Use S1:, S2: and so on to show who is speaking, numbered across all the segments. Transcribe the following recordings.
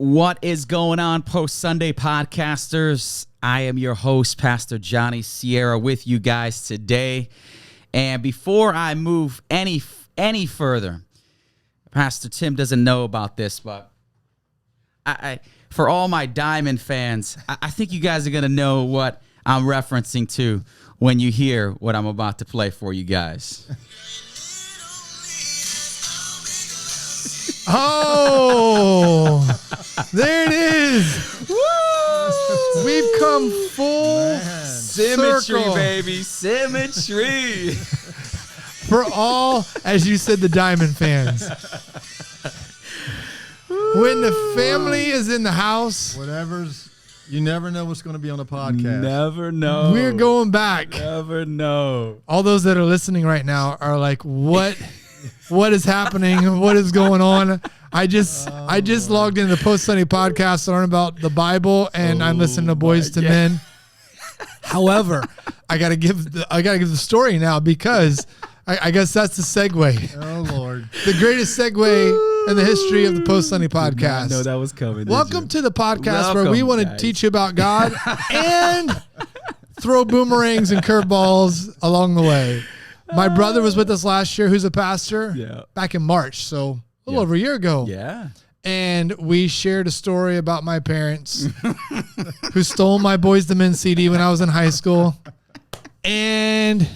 S1: What is going on, Post-Sunday podcasters? I am your host, Pastor Johnny Sierra, with you guys today. And before I move any further, Pastor Tim doesn't know about this, but I for all my Diamond fans, I think you guys are going to know what I'm referencing to when you hear what I'm about to play for you guys.
S2: Oh, there it is. Woo! We've come full
S1: Symmetry,
S2: circle.
S1: baby. Symmetry.
S2: For all, as you said, the Diamond fans. When the family is in the house,
S3: you never know what's going to be on the podcast.
S1: Never know.
S2: we're going back.
S1: Never know.
S2: All those that are listening right now are like, what is happening? What is going on? I just logged into the Post Sunday podcast to learn about the Bible, and I'm listening to Boys to Men. However, I gotta give the story now because I guess that's the segue.
S3: Oh Lord,
S2: The greatest segue in the history of the Post Sunday podcast.
S1: No, that was coming.
S2: Welcome to the podcast where
S1: Welcome,
S2: we want to
S1: guys.
S2: teach you about God and throw boomerangs and curveballs along the way. My brother was with us last year, who's a pastor, back in March, so a little over a year ago.
S1: Yeah.
S2: And we shared a story about my parents who stole my Boys to Men CD when I was in high school. And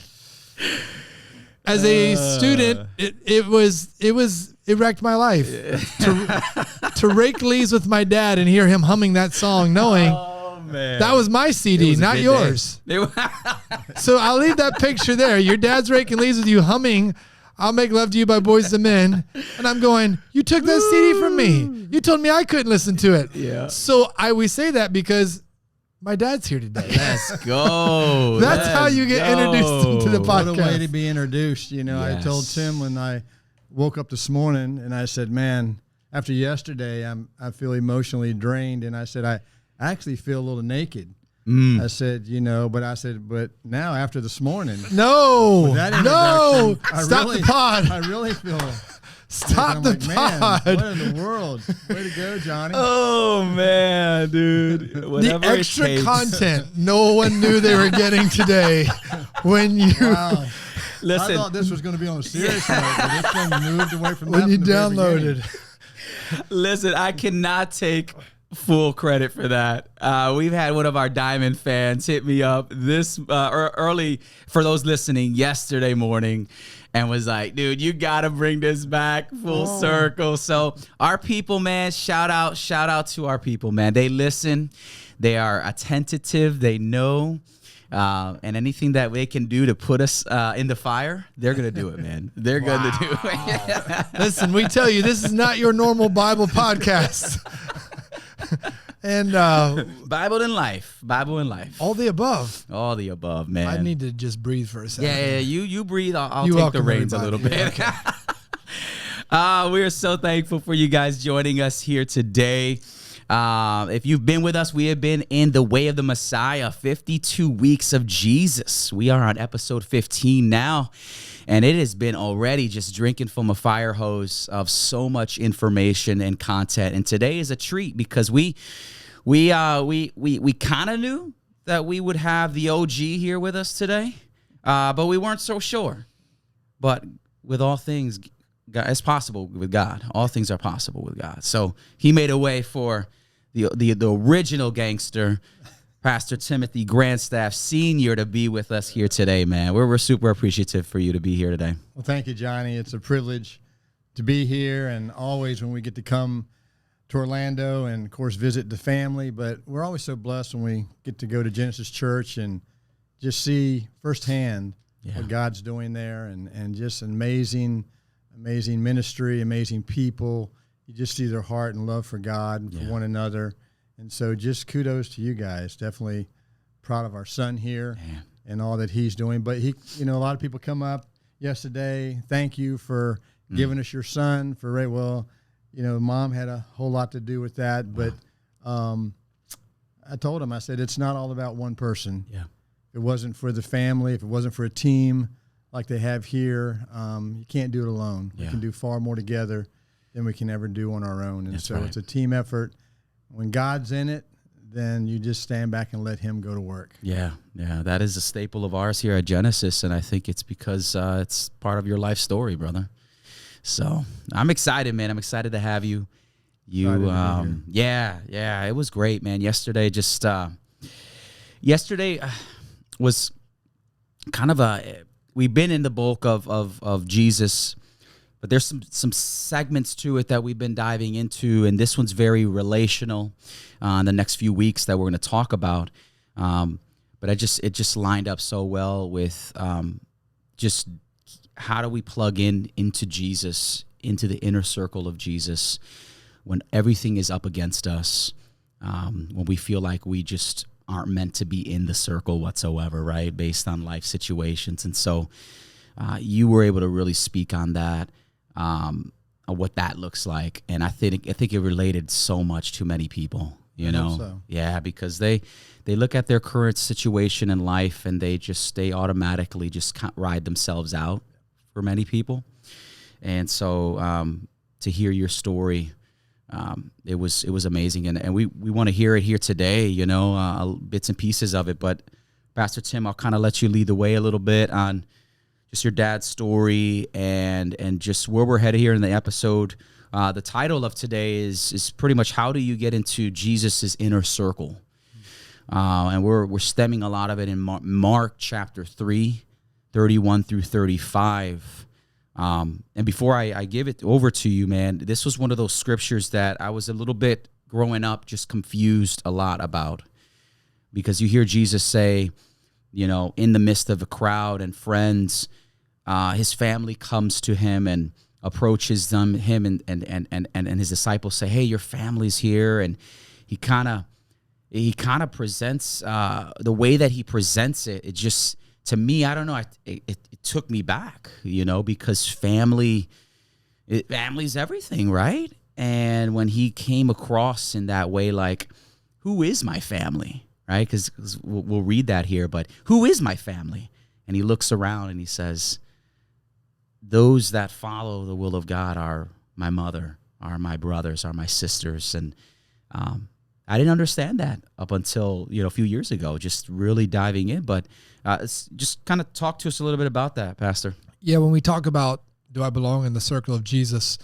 S2: as a student, it wrecked my life. To rake leaves with my dad and hear him humming that song, knowing that was my CD, not yours. So I'll leave that picture there. Your dad's raking leaves with you humming "I'll Make Love to You" by Boys to Men. And I'm going, you took that CD from me. You told me I couldn't listen to it.
S1: Yeah.
S2: So we say that because my dad's here today.
S1: Let's go.
S2: That's how you get introduced into the
S3: what a way
S2: podcast.
S3: to be introduced. You know,
S1: Yes.
S3: I told Tim when I woke up this morning, and I said, "Man, after yesterday, I feel emotionally drained." And I said, I actually feel a little naked. I said, but now after this morning,
S2: No,
S3: that
S2: no,
S3: introduction,
S2: stop the pod.
S3: I really feel.
S2: Stop
S3: I'm
S2: the
S3: like, man,
S2: pod.
S3: what in the world? Way to go, Johnny.
S1: Oh, man, dude.
S2: The
S1: Whatever it
S2: extra
S1: takes.
S2: content no one knew they were getting today when you
S3: Wow.
S1: Listen.
S3: I thought this was going to be on a serious note, but this thing moved away from that.
S2: when you
S3: from the very beginning.
S2: downloaded.
S1: Listen, I cannot take full credit for that. We've had one of our Diamond fans hit me up this early, for those listening, yesterday morning, and was like, dude, you got to bring this back full circle. So our people, man, shout out to our people, man. They listen. They are attentive. They know. And anything that they can do to put us in the fire, they're going to do it, man. They're going to do it.
S2: Listen, we tell you, this is not your normal Bible podcast. And
S1: Bible in life.
S2: all the above.
S1: All the above, man.
S2: I need to just breathe for a second.
S1: Yeah, you breathe. I'll
S2: You
S1: take the
S2: welcome
S1: reins a little
S2: everybody.
S1: bit. We are so thankful for you guys joining us here today. If you've been with us, we have been in the way of the Messiah, 52 weeks of Jesus. We are on episode 15 now, and it has been already just drinking from a fire hose of so much information and content. And today is a treat because we kind of knew that we would have the OG here with us today, but we weren't so sure. But with all things, it's possible with God. All things are possible with God. So he made a way for the original gangster, Pastor Timothy Grandstaff Sr, to be with us here today, man. We're super appreciative for you to be here today.
S3: Well, thank you, Johnny. It's a privilege to be here, and always when we get to come to Orlando and, of course, visit the family. But we're always so blessed when we get to go to Genesis Church and just see firsthand what God's doing there, and just amazing ministry, amazing people. You just see their heart and love for God and for one another. And so just kudos to you guys. Definitely proud of our son here and all that he's doing. But a lot of people come up yesterday. Thank you for giving us your son for Ray. Well, mom had a whole lot to do with that. But I told him, I said, it's not all about one person.
S1: Yeah.
S3: If it wasn't for the family, if it wasn't for a team like they have here, you can't do it alone. We can do far more together than we can ever do on our own. And it's a team effort. when God's in it, then you just stand back and let him go to work.
S1: Yeah, that is a staple of ours here at Genesis, and I think it's because it's part of your life story, brother. So I'm excited, man. I'm excited to have you. Yeah, it was great, man. Yesterday was kind of we've been in the bulk of Jesus, but there's some segments to it that we've been diving into, and this one's very relational in the next few weeks that we're going to talk about. But it just lined up so well with just how do we plug into Jesus, into the inner circle of Jesus, when everything is up against us, when we feel like we just aren't meant to be in the circle whatsoever, right, based on life situations. And so you were able to really speak on that, on what that looks like. And I think it related so much to many people, you know.
S3: So.
S1: Yeah, because they look at their current situation in life and they automatically just can't ride themselves out for many people. And so to hear your story, it was amazing, and we want to hear it here today, you know, bits and pieces of it. But Pastor Tim, I'll kind of let you lead the way a little bit on just your dad's story and just where we're headed here in the episode. The title of today is pretty much how do you get into Jesus's inner circle, and we're stemming a lot of it in Mark chapter 3, 31 through 35. And before I give it over to you, man, this was one of those scriptures that I was a little bit growing up just confused a lot about, because you hear Jesus say, you know, in the midst of a crowd and friends, his family comes to him and approaches him and his disciples say, hey, your family's here. And he kind of presents the way that he presents it. It just, to me, I don't know, it took me back, you know, because family's everything, right? And when he came across in that way, like, who is my family, right? Because we'll read that here, but who is my family? And he looks around and he says, those that follow the will of God are my mother, are my brothers, are my sisters. And I didn't understand that up until, you know, a few years ago, just really diving in. But just kind of talk to us a little bit about that, Pastor.
S2: Yeah, when we talk about do I belong in the circle of Jesus,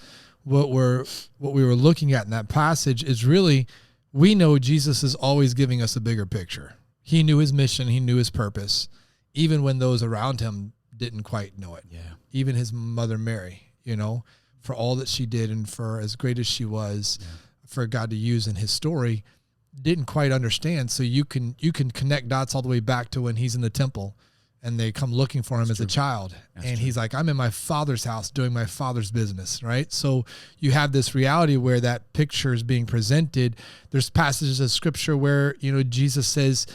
S2: what we were looking at in that passage is really, we know Jesus is always giving us a bigger picture. He knew his mission, he knew his purpose, even when those around him didn't quite know it.
S1: Yeah.
S2: Even his mother Mary, you know, for all that she did and for as great as she was, for God to use in his story, didn't quite understand. So you can connect dots all the way back to when he's in the temple and they come looking for him as a child. And he's like, I'm in my father's house doing my father's business, right? So you have this reality where that picture is being presented. There's passages of scripture where, you know, Jesus says,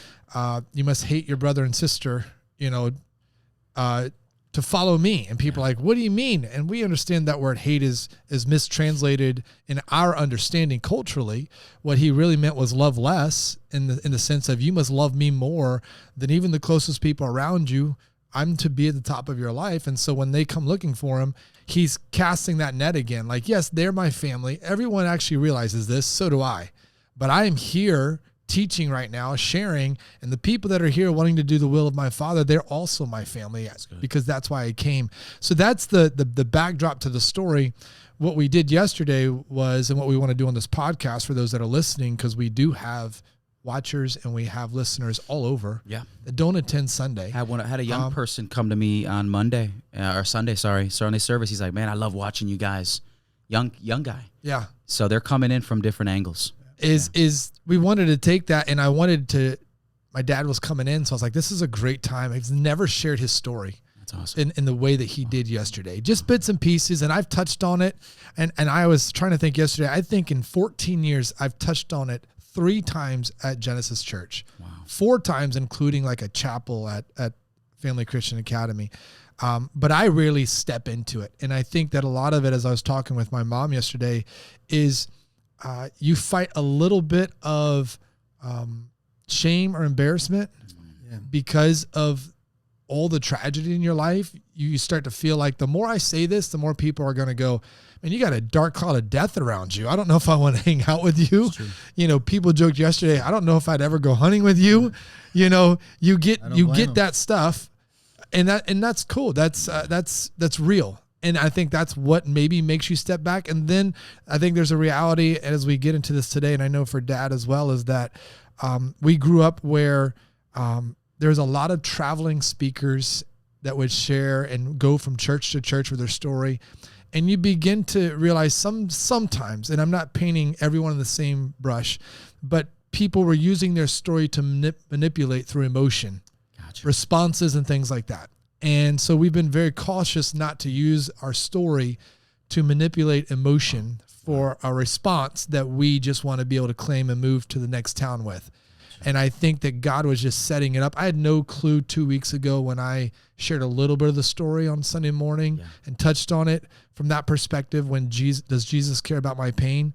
S2: you must hate your brother and sister, you know, to follow me. And people are like, what do you mean? And we understand that word hate is mistranslated in our understanding culturally. What he really meant was love less, in the sense of you must love me more than even the closest people around you. I'm to be at the top of your life. And so when they come looking for him, he's casting that net again. Like, yes, they're my family. Everyone actually realizes this. So do I. But I am here teaching right now, sharing, and the people that are here wanting to do the will of my Father, they're also my family, because that's why I came. So that's the backdrop to the story. What we did yesterday was, and what we want to do on this podcast for those that are listening, because we do have watchers and we have listeners all over that don't attend Sunday.
S1: I had a young person come to me on Sunday service. He's like, man, I love watching you guys. Young guy.
S2: Yeah.
S1: So they're coming in from different angles.
S2: We wanted to take that, and my dad was coming in, so I was like, this is a great time. I've never shared his story.
S1: That's awesome.
S2: In the way that he did yesterday. Just bits and pieces, and I've touched on it, and I was trying to think yesterday, I think in 14 years, I've touched on it 3 times at Genesis Church.
S1: Wow.
S2: 4 times, including like a chapel at Family Christian Academy. But I rarely step into it. And I think that a lot of it, as I was talking with my mom yesterday, is you fight a little bit of shame or embarrassment because of all the tragedy in your life, you start to feel like the more I say this, the more people are going to go, man, you got a dark cloud of death around you. I don't know if I want to hang out with you. People joked yesterday, I don't know if I'd ever go hunting with you. You get that stuff, and that's cool. That's real. And I think that's what maybe makes you step back. And then I think there's a reality as we get into this today, and I know for Dad as well, is that we grew up where there's a lot of traveling speakers that would share and go from church to church with their story. And you begin to realize sometimes, and I'm not painting everyone in the same brush, but people were using their story to manipulate through emotion, responses and things like that. And so we've been very cautious not to use our story to manipulate emotion for a response that we just want to be able to claim and move to the next town with. And I think that God was just setting it up. I had no clue 2 weeks ago when I shared a little bit of the story on Sunday morning and touched on it from that perspective. Does Jesus care about my pain?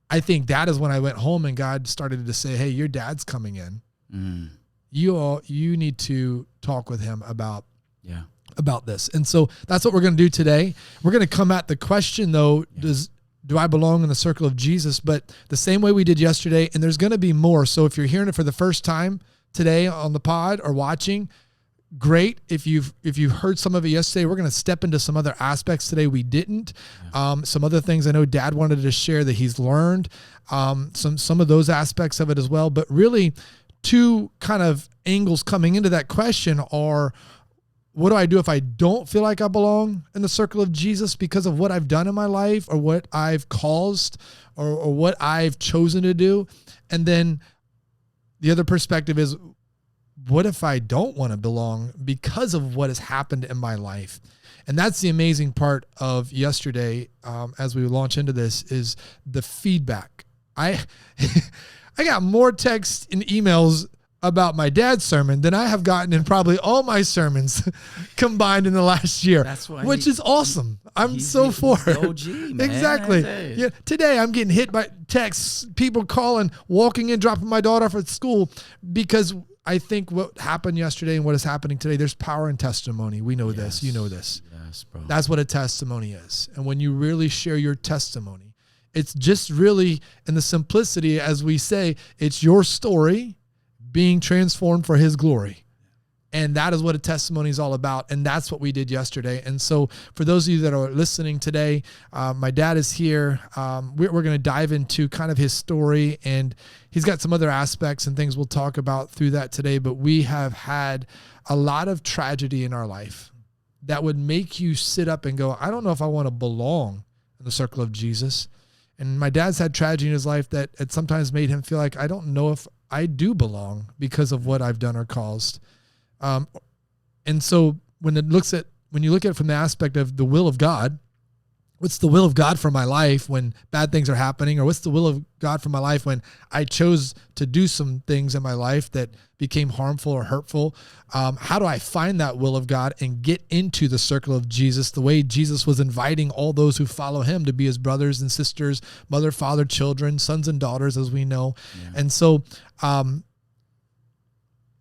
S2: I think that is when I went home and God started to say, hey, your dad's coming in. You need to talk with him about this. And so that's what we're going to do today. We're going to come at the question, though, do I belong in the circle of Jesus? But the same way we did yesterday, and there's going to be more. So if you're hearing it for the first time today on the pod or watching, great. If you've heard some of it yesterday, we're going to step into some other aspects today we didn't. Some other things I know Dad wanted to share that he's learned, some of those aspects of it as well. But really, two kind of angles coming into that question are, what do I do if I don't feel like I belong in the circle of Jesus because of what I've done in my life or what I've caused or what I've chosen to do? And then the other perspective is, what if I don't want to belong because of what has happened in my life? And that's the amazing part of yesterday, as we launch into this, is the feedback. I got more texts and emails about my dad's sermon than I have gotten in probably all my sermons combined in the last year, which is awesome. I'm so for it.
S1: OG, man.
S2: Exactly. Yeah. Today I'm getting hit by texts, people calling, walking in, dropping my daughter off at school, because I think what happened yesterday and what is happening today, there's power in testimony. We know this. You know this.
S1: Yes, bro.
S2: That's what a testimony is. And when you really share your testimony, it's just really in the simplicity, as we say, it's your story being transformed for his glory. And that is what a testimony is all about. And that's what we did yesterday. And so for those of you that are listening today, my dad is here. We're going to dive into kind of his story, and he's got some other aspects and things we'll talk about through that today. But we have had a lot of tragedy in our life that would make you sit up and go, I don't know if I want to belong in the circle of Jesus. And my dad's had tragedy in his life that it sometimes made him feel like, I don't know if I do belong because of what I've done or caused. And so when you look at it from the aspect of the will of God, what's the will of God for my life when bad things are happening? Or what's the will of God for my life when I chose to do some things in my life that became harmful or hurtful? How do I find that will of God and get into the circle of Jesus the way Jesus was inviting all those who follow him to be his brothers and sisters, mother, father, children, sons and daughters, as we know. Yeah. And so,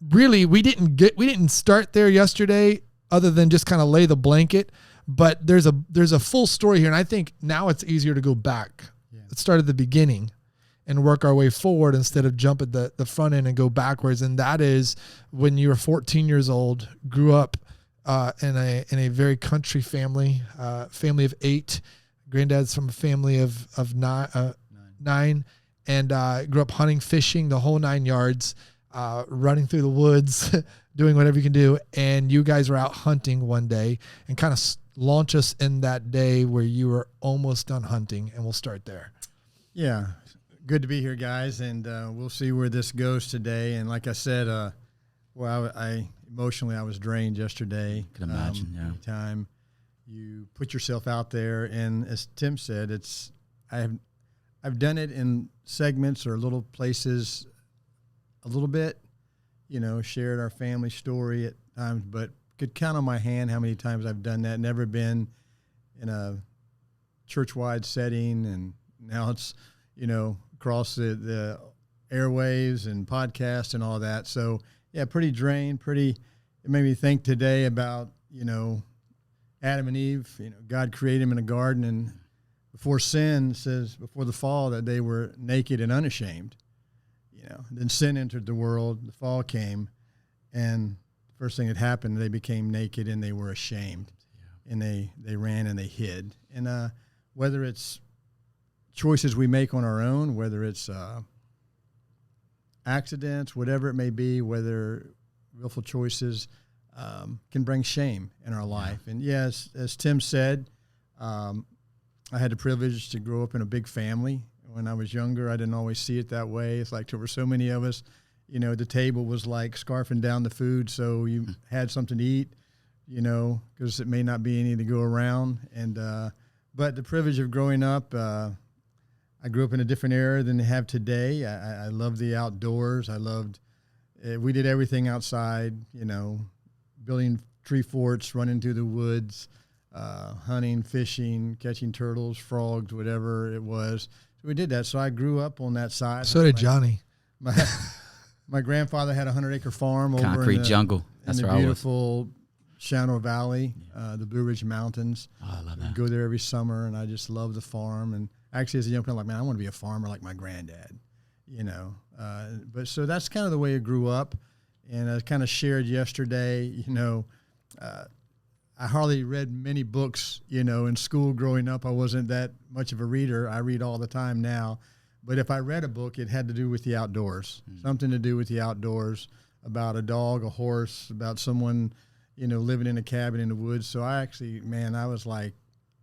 S2: really, we didn't start there yesterday other than just kind of lay the blanket, but there's a full story here. And I think now it's easier to go back. Yeah. Let's start at the beginning and work our way forward instead of jump at the front end and go backwards. And that is when you were 14 years old, grew up in a very country family of 8. Granddad's from a family of 9, and grew up hunting, fishing, the whole 9 yards. Running through the woods, doing whatever you can do. And you guys were out hunting one day, and kind of launch us in that day where you were almost done hunting. And we'll start there.
S3: Yeah. Good to be here, guys. And we'll see where this goes today. And like I said, I emotionally, I was drained yesterday.
S1: I can imagine.
S3: Anytime you put yourself out there, and as Tim said, I've done it in segments or little places a little bit, shared our family story at times, but could count on my hand how many times I've done that. Never been in a church-wide setting, and now it's, across the airwaves and podcasts and all that. So, yeah, pretty drained, it it made me think today about, Adam and Eve. God created them in a garden, and before sin, says before the fall, that they were naked and unashamed. Then sin entered the world, the fall came, and the first thing that happened, they became naked and they were ashamed, and they ran and they hid. And whether it's choices we make on our own, whether it's accidents, whatever it may be, whether willful choices can bring shame in our life. And yes, as Tim said, I had the privilege to grow up in a big family. When I was younger, I didn't always see it that way. It's like there were so many of us, the table was like scarfing down the food so you had something to eat, because it may not be any to go around. And but the privilege of growing up, I grew up in a different era than they have today. I loved the outdoors. I loved, we did everything outside, building tree forts, running through the woods, hunting, fishing, catching turtles, frogs, whatever it was. So we did that. So I grew up on that side.
S2: So did Johnny.
S3: My grandfather had a 100-acre farm over
S1: Concrete
S3: in the
S1: jungle. That's
S3: in the
S1: where
S3: beautiful Shenandoah Valley, the Blue Ridge Mountains.
S1: Oh, I love that.
S3: Go there every summer, and I just love the farm. And actually, as a young man, man, I want to be a farmer like my granddad, But so that's kind of the way I grew up. And I kind of shared yesterday, I hardly read many books, in school growing up. I wasn't that much of a reader. I read all the time now. But if I read a book, it had to do with the outdoors, something to do with the outdoors, about a dog, a horse, about someone, living in a cabin in the woods. So I actually, I was like,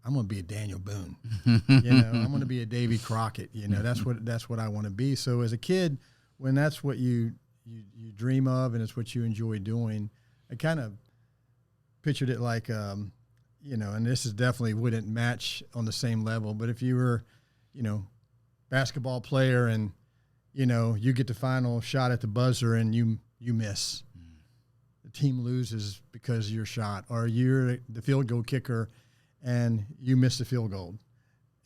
S3: I'm going to be a Daniel Boone. I'm going to be a Davy Crockett. That's what I want to be. So as a kid, when that's what you dream of and it's what you enjoy doing, I kind of pictured it like, and this is definitely wouldn't match on the same level. But if you were, basketball player and, you get the final shot at the buzzer and you miss, the team loses because of your shot, or you're the field goal kicker and you miss the field goal.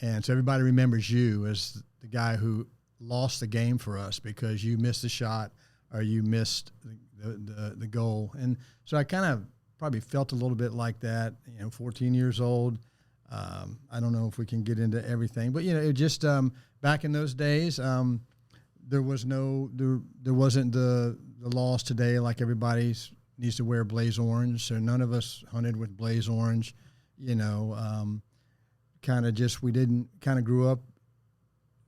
S3: And so everybody remembers you as the guy who lost the game for us because you missed the shot or you missed the goal. And so I kind of probably felt a little bit like that, 14 years old. I don't know if we can get into everything, but, it just back in those days, there wasn't the laws today like everybody needs to wear blaze orange. So none of us hunted with blaze orange. Kind of just, we didn't kind of grew up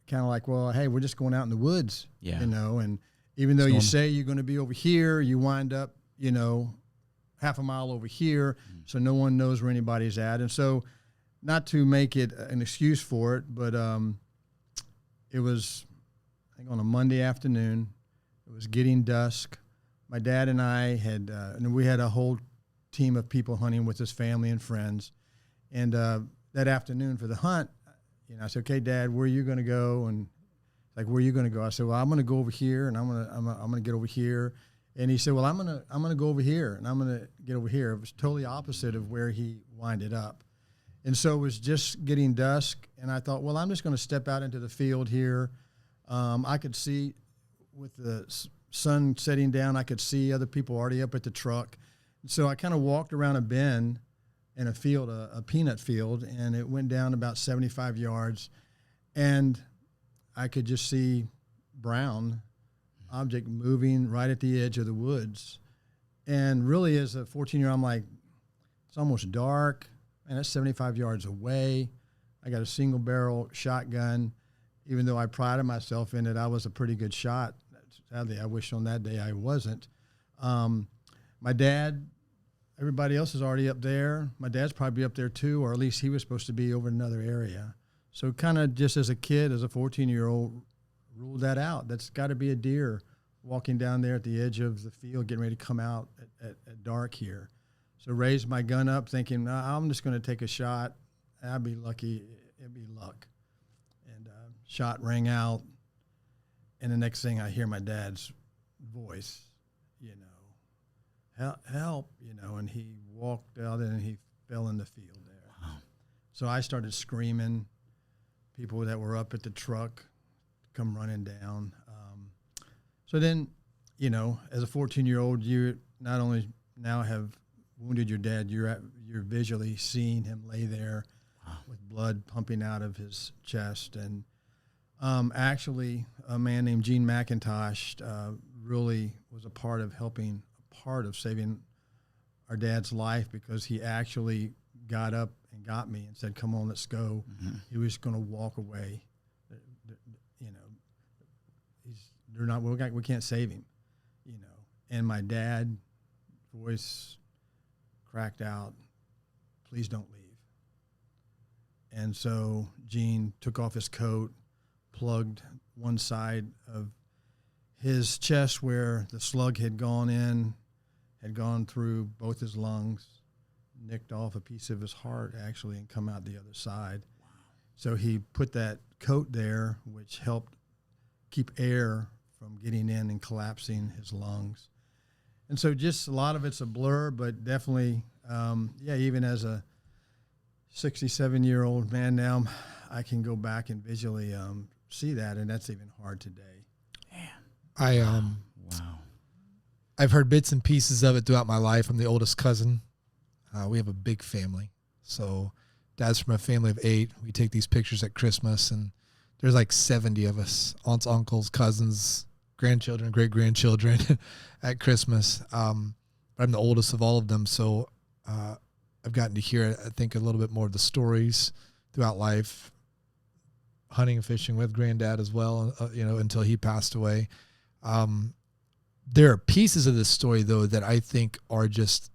S3: kind of like, well, hey, we're just going out in the woods, and even though you say you're going to be over here, you wind up, half a mile over here. So no one knows where anybody's at. And so not to make it an excuse for it, but it was, I think, on a Monday afternoon. It was getting dusk. My dad and I had, and we had a whole team of people hunting with his family and friends. And that afternoon for the hunt, I said, "Okay, Dad, where are you going to go?" And like, "Where are you going to go?" I said, "Well, I'm going to go over here, and I'm going to get over here." And he said, "Well, I'm going to go over here, and I'm going to get over here." It was totally opposite of where he winded up. And so it was just getting dusk, and I thought, well, I'm just going to step out into the field here. I could see with the sun setting down, I could see other people already up at the truck. So I kind of walked around a bend in a field, a peanut field, and it went down about 75 yards, and I could just see brown object moving right at the edge of the woods. And really, as a 14-year-old, I'm like, it's almost dark, and that's 75 yards away. I got a single barrel shotgun, even though I prided myself in it. I was a pretty good shot. Sadly, I wish on that day I wasn't. My dad, everybody else is already up there. My dad's probably up there too, or at least he was supposed to be over in another area. So kind of just as a kid, as a 14-year-old, ruled that out. That's got to be a deer walking down there at the edge of the field, getting ready to come out at dark here. So raised my gun up thinking, I'm just going to take a shot. I'd be lucky. It'd be luck. And shot rang out. And the next thing I hear my dad's voice, help, and he walked out and he fell in the field there. Wow. So I started screaming. People that were up at the truck come running down. So then, as a 14-year-old, you're not only now have wounded your dad, you're visually seeing him lay there with blood pumping out of his chest. And actually, a man named Gene McIntosh really was a part of saving our dad's life, because he actually got up and got me and said, "Come on, let's go." Mm-hmm. He was going to walk away. We can't save him, And my dad's voice cracked out, "Please don't leave." And so Gene took off his coat, plugged one side of his chest where the slug had gone through both his lungs, nicked off a piece of his heart, actually, and come out the other side. Wow. So he put that coat there, which helped keep air from getting in and collapsing his lungs. And so just a lot of it's a blur, but definitely, even as a 67-year-old man now, I can go back and visually see that, and that's even hard today.
S1: Man.
S2: I've heard bits and pieces of it throughout my life. I'm the oldest cousin. We have a big family. So dad's from a family of 8. We take these pictures at Christmas, and there's like 70 of us, aunts, uncles, cousins, grandchildren, great-grandchildren at Christmas. But I'm the oldest of all of them, so I've gotten to hear, I think, a little bit more of the stories throughout life, hunting and fishing with granddad as well, until he passed away. There are pieces of this story, though, that I think are just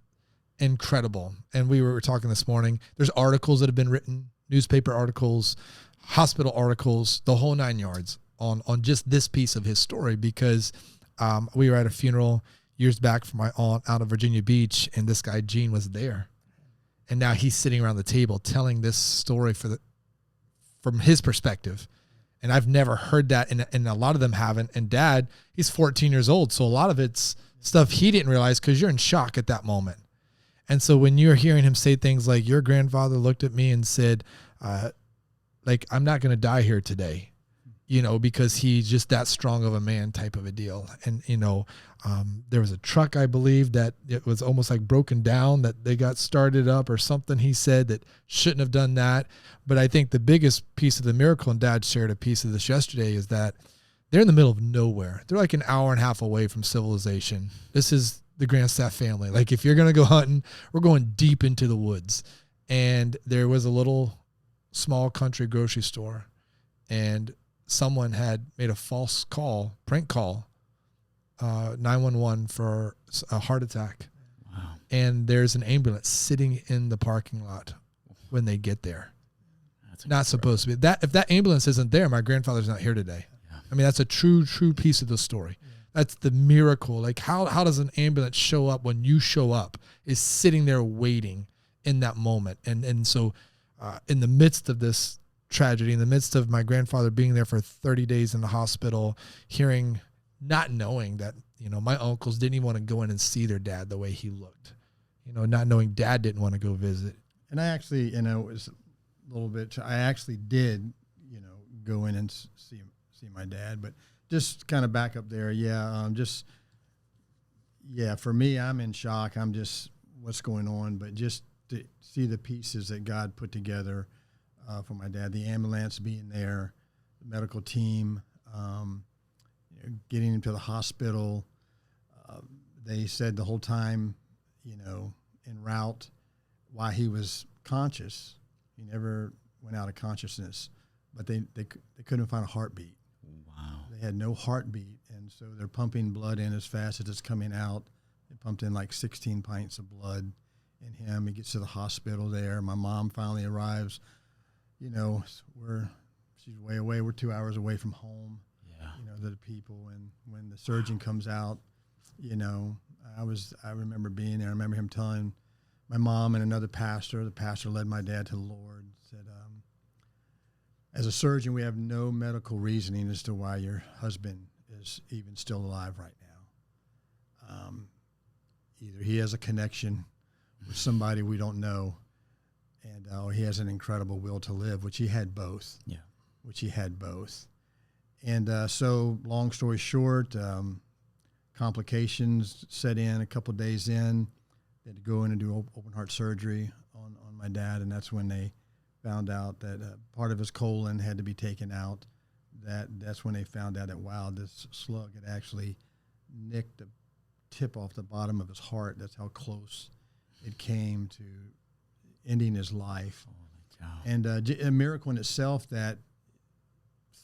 S2: incredible. And we were talking this morning. There's articles that have been written, newspaper articles, hospital articles, the whole 9 yards on just this piece of his story, because we were at a funeral years back for my aunt out of Virginia Beach, and this guy, Gene, was there. And now he's sitting around the table telling this story from his perspective. And I've never heard that, and a lot of them haven't. And Dad, he's 14 years old, so a lot of it's stuff he didn't realize, because you're in shock at that moment. And so when you're hearing him say things like, "Your grandfather looked at me and said, I'm not going to die here today," because he's just that strong of a man type of a deal. And, there was a truck, I believe, that it was almost like broken down, that they got started up or something, he said, that shouldn't have done that. But I think the biggest piece of the miracle, and Dad shared a piece of this yesterday, is that they're in the middle of nowhere. They're like an hour and a half away from civilization. This is the Grandstaff family. Like, if you're going to go hunting, we're going deep into the woods. And there was a little small country grocery store, and someone had made a false call, prank call, 911 for a heart attack. Wow. And there's an ambulance sitting in the parking lot when they get there. That's not supposed to be. That if that ambulance isn't there, my grandfather's not here today. Yeah. I mean, that's a true piece of the story. Yeah. That's the miracle. Like, how does an ambulance show up when you show up? Is sitting there waiting in that moment. And so in the midst of this tragedy, in the midst of my grandfather being there for 30 days in the hospital, not knowing that, my uncles didn't even want to go in and see their dad the way he looked, not knowing Dad didn't want to go visit.
S3: And I actually, it was a little bit, I actually did, go in and see my dad, but just kind of back up there. For me, I'm in shock. I'm just, what's going on, but just to see the pieces that God put together for my dad, the ambulance being there, the medical team, getting him to the hospital. They said the whole time, en route, while he was conscious, he never went out of consciousness, but they couldn't find a heartbeat. Wow. They had no heartbeat, and so they're pumping blood in as fast as it's coming out. They pumped in like 16 pints of blood in him. He gets to the hospital there. My mom finally arrives. She's way away. We're 2 hours away from home. Yeah. The people, and when the surgeon comes out, I remember being there. I remember him telling my mom and another pastor. The pastor led my dad to the Lord. Said, as a surgeon, we have no medical reasoning as to why your husband is even still alive right now. Either he has a connection with somebody we don't know, and he has an incredible will to live, which he had both. Yeah. And so, long story short, complications set in a couple of days in. They had to go in and do open heart surgery on my dad, and that's when they found out that part of his colon had to be taken out. That's when they found out that, wow, this slug had actually nicked the tip off the bottom of his heart. That's how close it came to ending his life. And a miracle in itself that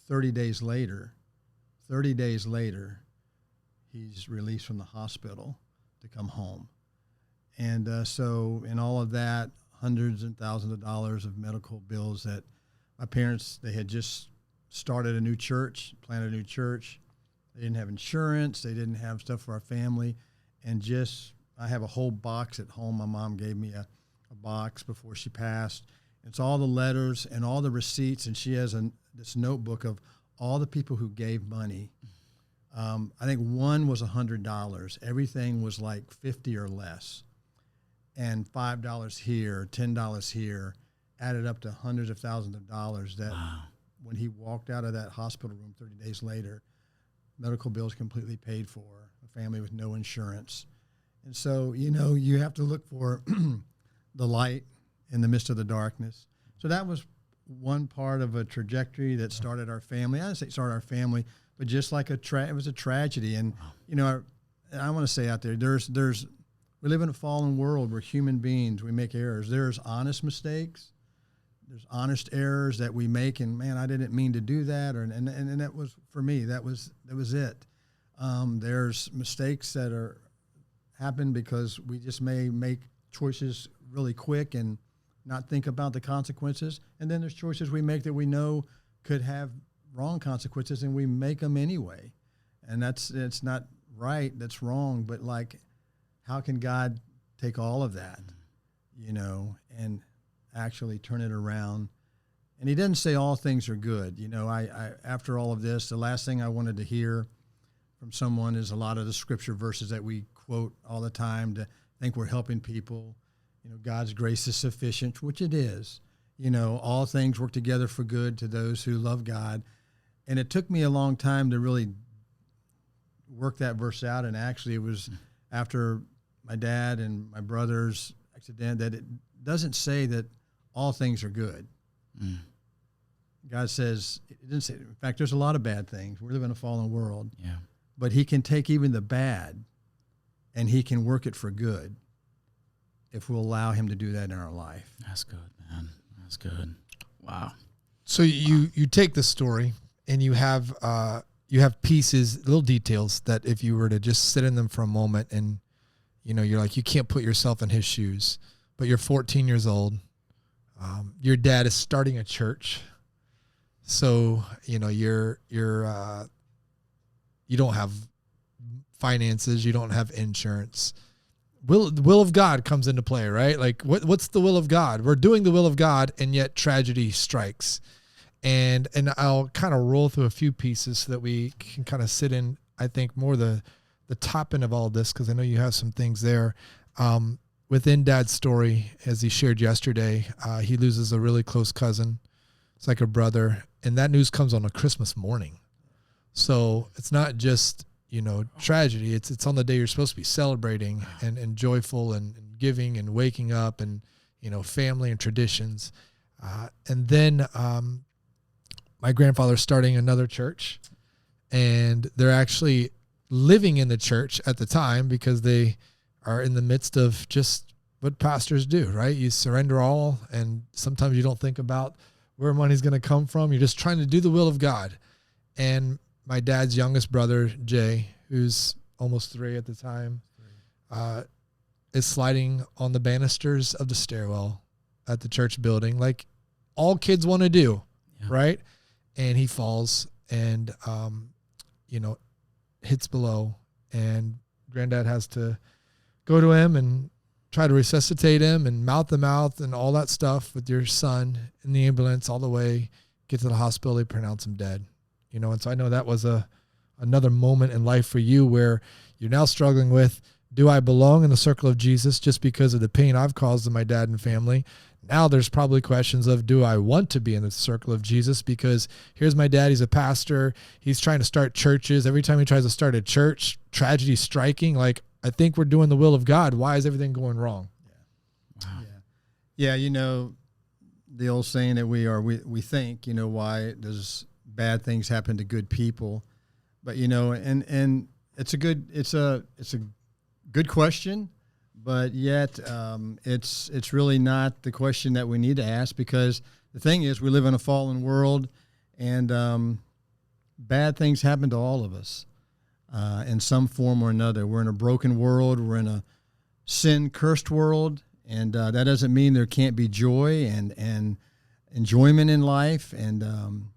S3: 30 days later, he's released from the hospital to come home. And so in all of that, hundreds and thousands of dollars of medical bills that my parents, they had just started a new church, planted a new church. They didn't have insurance. They didn't have stuff for our family. And I have a whole box at home. My mom gave me a box before she passed. It's all the letters and all the receipts. And she has this notebook of all the people who gave money. I think one was $100. Everything was like $50 or less. And $5 here, $10 here, added up to hundreds of thousands of dollars that when he walked out of that hospital room 30 days later, medical bills completely paid for, a family with no insurance. And so, you have to look for the light in the midst of the darkness. So that was one part of a trajectory that started our family. I didn't say started our family, but just like it was a tragedy. And, I want to say out there, we live in a fallen world. We're human beings. We make errors. There's honest mistakes. There's honest errors that we make. And man, I didn't mean to do that. And that was, for me, that was it. There's mistakes that happen because we just may make choices really quick and not think about the consequences. And then there's choices we make that we know could have wrong consequences, and we make them anyway. And it's not right. That's wrong. But how can God take all of that, and actually turn it around? And he didn't say all things are good. I after all of this, the last thing I wanted to hear from someone is a lot of the scripture verses that we quote all the time to think we're helping people. God's grace is sufficient, which it is. All things work together for good to those who love God. And it took me a long time to really work that verse out. And actually it was after my dad and my brother's accident that it doesn't say that all things are good. God says, it didn't say, in fact, there's a lot of bad things. We live in a fallen world.
S1: Yeah.
S3: But he can take even the bad and he can work it for good if we'll allow him to do that in our life.
S1: That's good, man. That's good. Wow.
S2: So you take the story and you have pieces, little details that if you were to just sit in them for a moment and, you're like, you can't put yourself in his shoes, but you're 14 years old. Your dad is starting a church. So, you don't have finances. You don't have insurance. The will of God comes into play, right? Like what's the will of God? We're doing the will of God, and yet tragedy strikes. And I'll kind of roll through a few pieces so that we can kind of sit in, I think, more the top end of all of this, because I know you have some things there. Within Dad's story, as he shared yesterday, he loses a really close cousin. It's like a brother. And that news comes on a Christmas morning. So it's not just, tragedy. It's on the day you're supposed to be celebrating and joyful and giving and waking up and, family and traditions. And then my grandfather's starting another church, and they're actually living in the church at the time because they are in the midst of just what pastors do, right? You surrender all, and sometimes you don't think about where money's going to come from. You're just trying to do the will of God. And my dad's youngest brother, Jay, who's almost 3 at the time, is sliding on the banisters of the stairwell at the church building, like all kids want to do, right? And he falls and, hits below, and Granddad has to go to him and try to resuscitate him and mouth to mouth and all that stuff with your son in the ambulance all the way, get to the hospital, they pronounce him dead. And so I know that was another moment in life for you where you're now struggling with, do I belong in the circle of Jesus just because of the pain I've caused to my dad and family? Now there's probably questions of, do I want to be in the circle of Jesus? Because here's my dad, he's a pastor. He's trying to start churches. Every time he tries to start a church, tragedy striking. Like, I think we're doing the will of God. Why is everything going wrong?
S3: Wow. Yeah. The old saying that we think, why does bad things happen to good people? But, and it's a good question, but yet it's really not the question that we need to ask, because the thing is, we live in a fallen world, and bad things happen to all of us in some form or another. We're in a broken world. We're in a sin-cursed world, and that doesn't mean there can't be joy and enjoyment in life, and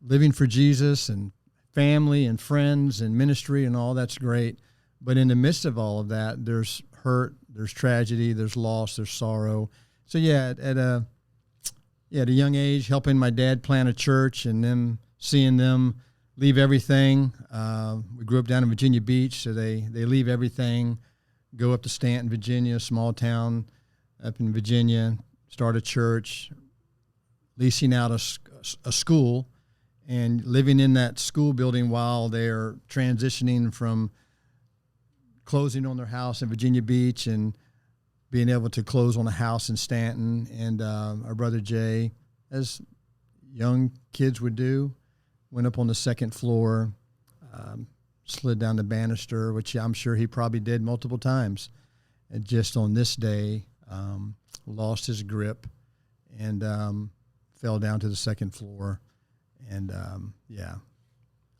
S3: living for Jesus and family and friends and ministry and all. That's great. But in the midst of all of that, there's hurt, there's tragedy, there's loss, there's sorrow. So at a young age, helping my dad plant a church and them seeing them leave everything. We grew up down in Virginia Beach, so they leave everything, go up to Stanton, Virginia, small town up in Virginia, start a church, leasing out a school, and living in that school building while they're transitioning from closing on their house in Virginia Beach and being able to close on a house in Stanton. And our brother Jay, as young kids would do, went up on the second floor, slid down the banister, which I'm sure he probably did multiple times. And just on this day, lost his grip and fell down to the second floor and,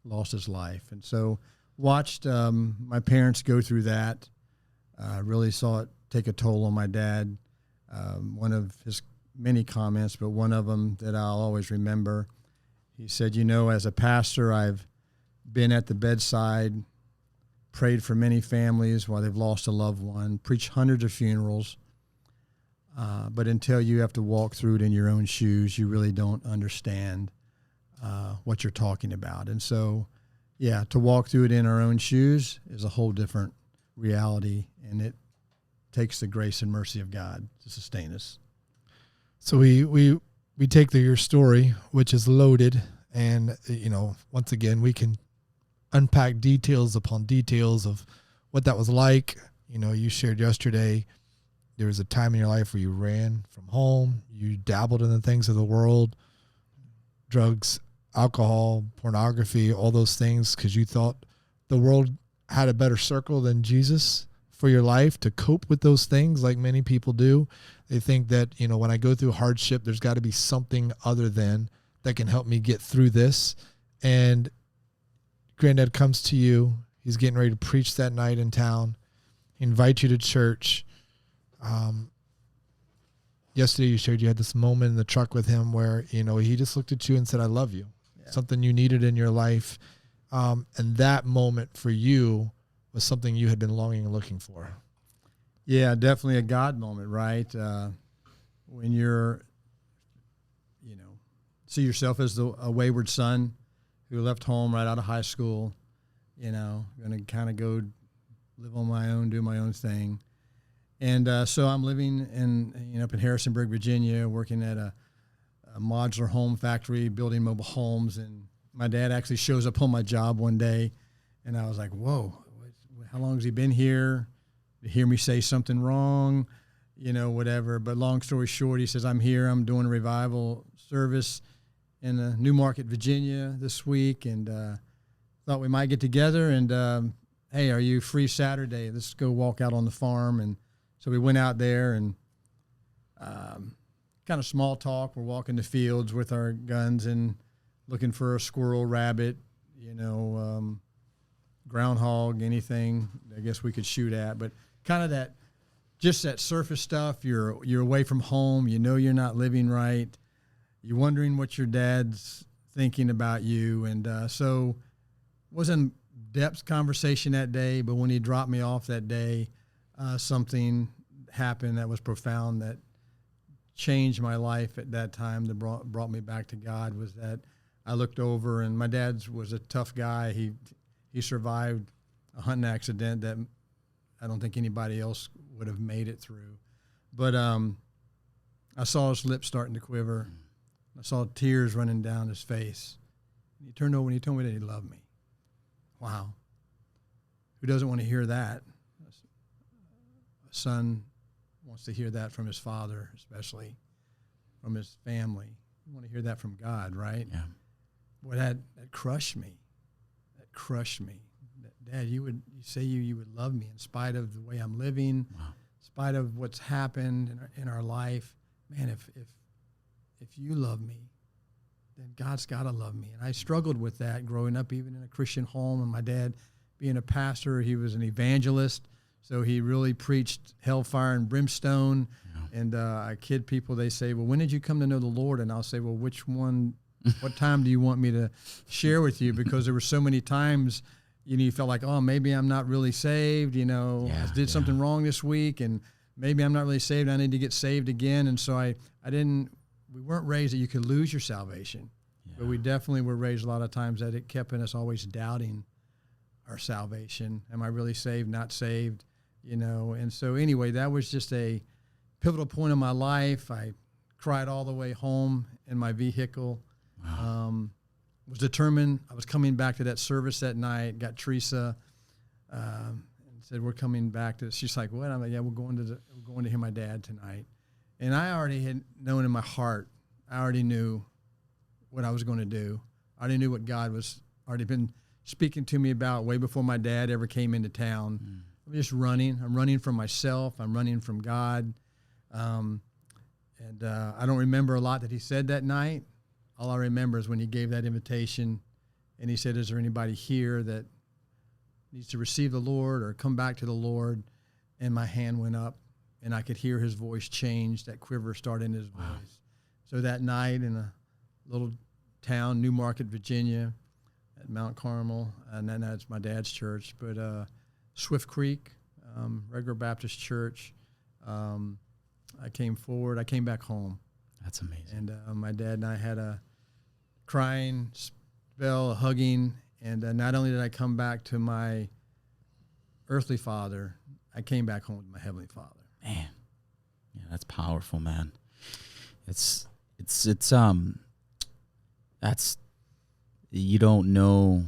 S3: lost his life. And so watched my parents go through that, really saw it take a toll on my dad. One of his many comments, but one of them that I'll always remember, he said, as a pastor, I've been at the bedside, prayed for many families while they've lost a loved one, preached hundreds of funerals, but until you have to walk through it in your own shoes, you really don't understand what you're talking about. And so, to walk through it in our own shoes is a whole different reality, and it takes the grace and mercy of God to sustain us.
S2: So we take your story, which is loaded, and once again we can unpack details upon details of what that was like. You shared yesterday there was a time in your life where you ran from home, you dabbled in the things of the world, drugs, alcohol, pornography, all those things, because you thought the world had a better circle than Jesus for your life to cope with those things, like many people do. They think that, when I go through hardship, there's got to be something other than that can help me get through this. And Granddad comes to you. He's getting ready to preach that night in town. He invites you to church. Yesterday you shared you had this moment in the truck with him where, he just looked at you and said, I love you. Yeah. Something you needed in your life. And that moment for you was something you had been longing and looking for.
S3: Yeah, definitely a God moment, right? When you're, see yourself as a wayward son who left home right out of high school, going to kind of go live on my own, do my own thing. And so I'm living up in Harrisonburg, Virginia, working at a modular home factory, building mobile homes. And my dad actually shows up on my job one day, and I was like, whoa, how long has he been here? Did he hear me say something wrong? Whatever. But long story short, he says, I'm here. I'm doing a revival service in New Market, Virginia this week, and thought we might get together. And, hey, are you free Saturday? Let's go walk out on the farm. And so we went out there and kind of small talk. We're walking the fields with our guns and looking for a squirrel, rabbit, groundhog, anything I guess we could shoot at. But kind of that surface stuff. You're away from home. You're not living right. You're wondering what your dad's thinking about you. And so wasn't depth conversation that day, but when he dropped me off that day, something happened that was profound that changed my life at that time, that brought me back to God. Was that I looked over, and my dad was a tough guy. He survived a hunting accident that I don't think anybody else would have made it through. But I saw his lips starting to quiver. I saw tears running down his face. And he turned over and he told me that he loved me. Wow. Who doesn't want to hear that? son wants to hear that from his father, especially from his family. You want to hear that from God, right?
S1: Yeah.
S3: Well, that crushed me. That crushed me. Dad, you say you would love me in spite of the way I'm living,
S1: Wow.
S3: in spite of what's happened in our life. Man, if you love me, then God's got to love me. And I struggled with that growing up, even in a Christian home. And my dad, being a pastor, he was an evangelist, so he really preached hellfire and brimstone. Yeah. And I kid people, they say, well, when did you come to know the Lord? And I'll say, well, which one, what time do you want me to share with you? Because there were so many times, you felt like, oh, maybe I'm not really saved, I did something wrong this week, and maybe I'm not really saved. I need to get saved again. And so we weren't raised that you could lose your salvation, but we definitely were raised a lot of times that it kept us always doubting our salvation. Am I really saved, not saved? And so anyway, that was just a pivotal point in my life. I cried all the way home in my vehicle. Wow. Was determined. I was coming back to that service that night, got Teresa, and said, we're coming back to this. She's like, what? I'm like, yeah, we're going to hear my dad tonight. And I already had known in my heart, I already knew what I was going to do. I already knew what God was already been speaking to me about way before my dad ever came into town. I'm just running. I'm running from myself. I'm running from God. And I don't remember a lot that he said that night. All I remember is when he gave that invitation and he said, is there anybody here that needs to receive the Lord or come back to the Lord? And my hand went up and I could hear his voice change. That quiver started in his voice. So that night in a little town, New Market, Virginia, at Mount Carmel, and then that's my dad's church, but Swift Creek, regular Baptist church. I came forward. I came back home.
S1: That's amazing.
S3: And my dad and I had a crying spell, a hugging, and not only did I come back to my earthly father, I came back home to my heavenly Father.
S1: Man, yeah, that's powerful, man. That's you don't know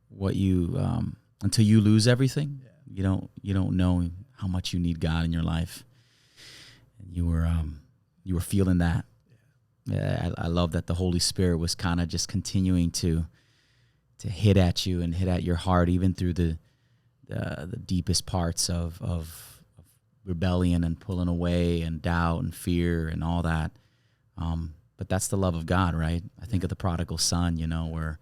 S1: what you until you lose everything. Yeah. You don't know how much you need God in your life. And you were feeling that. Yeah, I love that the Holy Spirit was kind of just continuing to hit at you and hit at your heart, even through the deepest parts of rebellion and pulling away and doubt and fear and all that. But that's the love of God, right? I think of the prodigal son, where